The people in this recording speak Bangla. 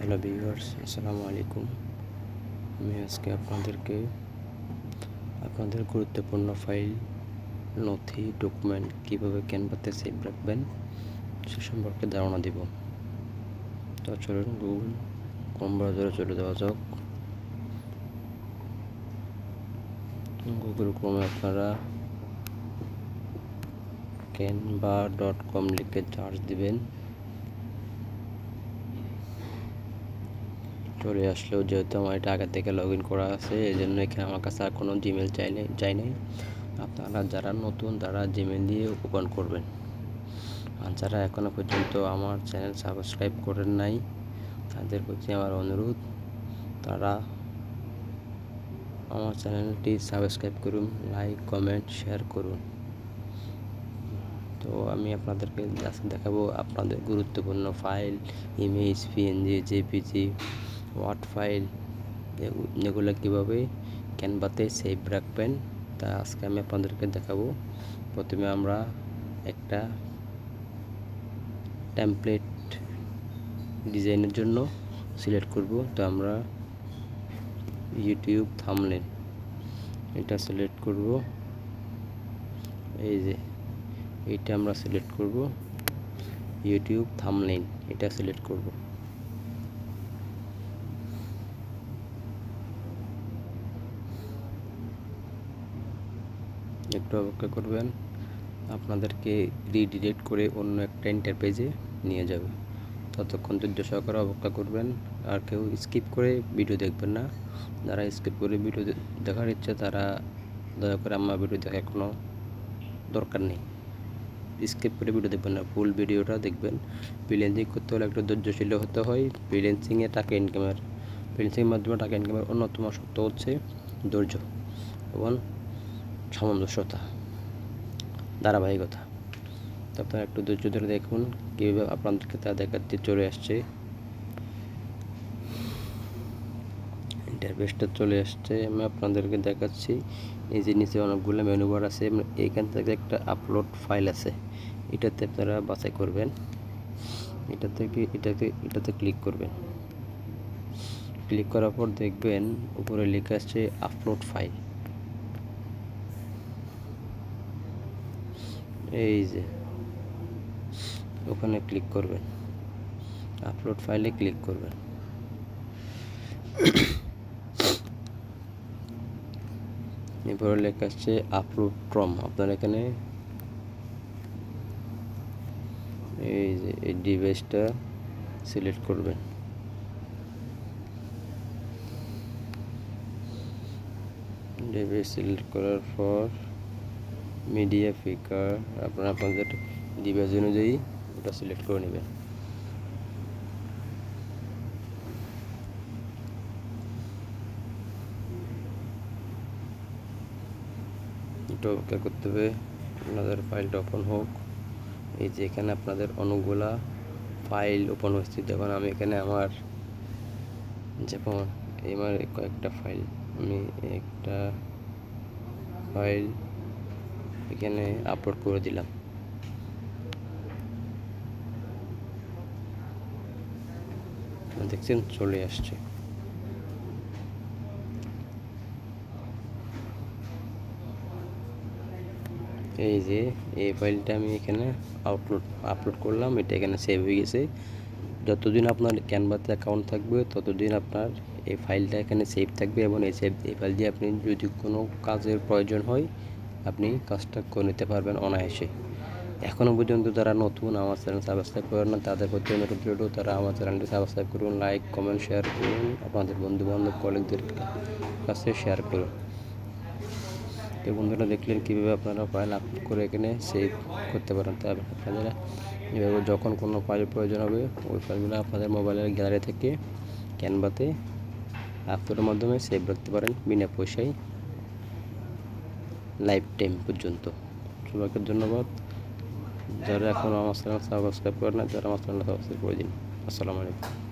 হ্যালো ভিউয়ার্স, আসসালামু আলাইকুম। আমি আজকে আপনাদের গুরুত্বপূর্ণ ফাইল, নথি, ডকুমেন্ট কীভাবে ক্যানভাতে সেভ রাখবেন সে সম্পর্কে ধারণা দিব। তো চলুন গুগল ক্রোম ব্রাউজারে চলে যাওয়া যাক। গুগল ক্রোমে আপনারা canva.com লিখে সার্চ দিবেন। চলে আসলেও যেহেতু আমার এটা আগে থেকে লগ ইন করা আছে, এই জন্য এখানে আমার কাছে আর কোনো জিমেল চাই নাই। আপনারা যারা নতুন তারা জিমেল দিয়ে ওপেন করবেন, আর যারা এখনও পর্যন্ত আমার চ্যানেল সাবস্ক্রাইব করেন নাই তাদের প্রতি আমার অনুরোধ, তারা আমার চ্যানেলটি সাবস্ক্রাইব করুন, লাইক, কমেন্ট, শেয়ার করুন। তো আমি আপনাদেরকে দেখাবো আপনাদের গুরুত্বপূর্ণ file, image, PNG, JPG, word file, এগুলো কীভাবে ক্যানভাতে সেভ রাখবেন তা আজকে আমি আপনাদেরকে দেখাবো। প্রথমে আমরা একটা টেমপ্লেট ডিজাইনের জন্য সিলেক্ট করব। তো আমরা ইউটিউব থাম্বনেল এটা সিলেক্ট করব। এই যে এটা আমরা সিলেক্ট করব, ইউটিউব থাম্বনেল এটা সিলেক্ট করব। একটু অপেক্ষা করবেন, আপনাদেরকে রিডিরেক্ট করে অন্য একটা ইন্টারপেজে নিয়ে যাবে। ততক্ষণ ধৈর্য সহকারে অপেক্ষা করবেন, আর কেউ স্কিপ করে ভিডিও দেখবেন না। যারা স্কিপ করে ভিডিও দেখার ইচ্ছা তারা দয়া করে আমার ভিডিও দেখার কোনো দরকার নেই, স্কিপ করে ভিডিও দেখবেন না, ফুল ভিডিওটা দেখবেন। ফ্রিল্যান্সিং করতে হলে একটু ধৈর্যশীল হতে হয়। ফ্রিল্যান্সিংয়ের মাধ্যমে টাকা ইনকামের অন্যতম শর্ত হচ্ছে ধৈর্য এবং সামঞ্জস্যতা, ধারাবাহিকতা। তো আপনারা একটু ধৈর্য ধরে দেখুন কীভাবে আপনাদেরকে তা দেখাতে চলে আসছে। ইন্টারফেসটা চলে আসছে, আমি আপনাদেরকে দেখাচ্ছি। এই যে নিচে অনেকগুলো মেনু বার আছে, এইখান থেকে একটা আপলোড ফাইল আছে, এটাতে আপনারা বাছাই করবেন। এটাতে ক্লিক করবেন। ক্লিক করার পর দেখবেন উপরে লেখা আছে আপলোড ফাইল। এই যে ওখানে ক্লিক করবেন, আপলোড ফাইলে ক্লিক করবেন। এরপরে লেখা আছে আপলোড ফ্রম। আপনারা এখানে এই যে এই ডিভাইসটা সিলেক্ট করবেন। ডিভাইস সিলেক্ট করার পর মিডিয়া ফিকার আপনারা আপনাদের ডিভাইস অনুযায়ী ওটা সিলেক্ট করে নেবেন। এটা ওকে করতে হবে, আপনাদের ফাইলটা ওপেন হোক। এই যে এখানে আপনাদের অনেকগুলা ফাইল ওপেন হচ্ছে। দেখুন আমি এখানে আমার কয়েকটা ফাইল, আমি একটা ফাইল এখানে আপলোড করে দিলাম। দেখছেন চলে আসছে। এই যে এই ফাইলটা আমি এখানে আপলোড করলাম, এটা এখানে সেভ হয়ে গেছে। যতদিন আপনার ক্যানভাতে অ্যাকাউন্ট থাকবে ততদিন আপনার এই ফাইলটা এখানে সেভ থাকবে, এবং এই ফাইল দিয়ে আপনি যদি কোনো কাজের প্রয়োজন হয় আপনি কাজটা করে নিতে পারবেন অনায়াসে। এখনও পর্যন্ত যারা নতুন আমার চ্যানেল সাবস্ক্রাইব করেন না তাদের প্রতি অনুরোধ রইল, তারা আমার চ্যানেলটি সাবস্ক্রাইব করুন, লাইক, কমেন্ট, শেয়ার করুন, আপনাদের বন্ধুবান্ধব কলিগদের কাছে শেয়ার করুন। তো বন্ধুরা দেখলেন কীভাবে আপনারা ফাইল আপলোড করে এখানে সেভ করতে পারেন। তো আপনারা এভাবে যখন কোনো ফাইল প্রয়োজন হবে ওই ফাইলগুলো আপনাদের মোবাইলের গ্যালারি থেকে ক্যানভাতে আপলোডের মাধ্যমে সেভ রাখতে পারেন বিনা পয়সায়, লাইফ টাইম পর্যন্ত। সবাইকে ধন্যবাদ। যারা এখনও আমার চ্যানেল সাবস্ক্রাইব করেন না, যারা আমার চ্যানেল সাবস্ক্রাইব করে দিন। আসসালামু আলাইকুম।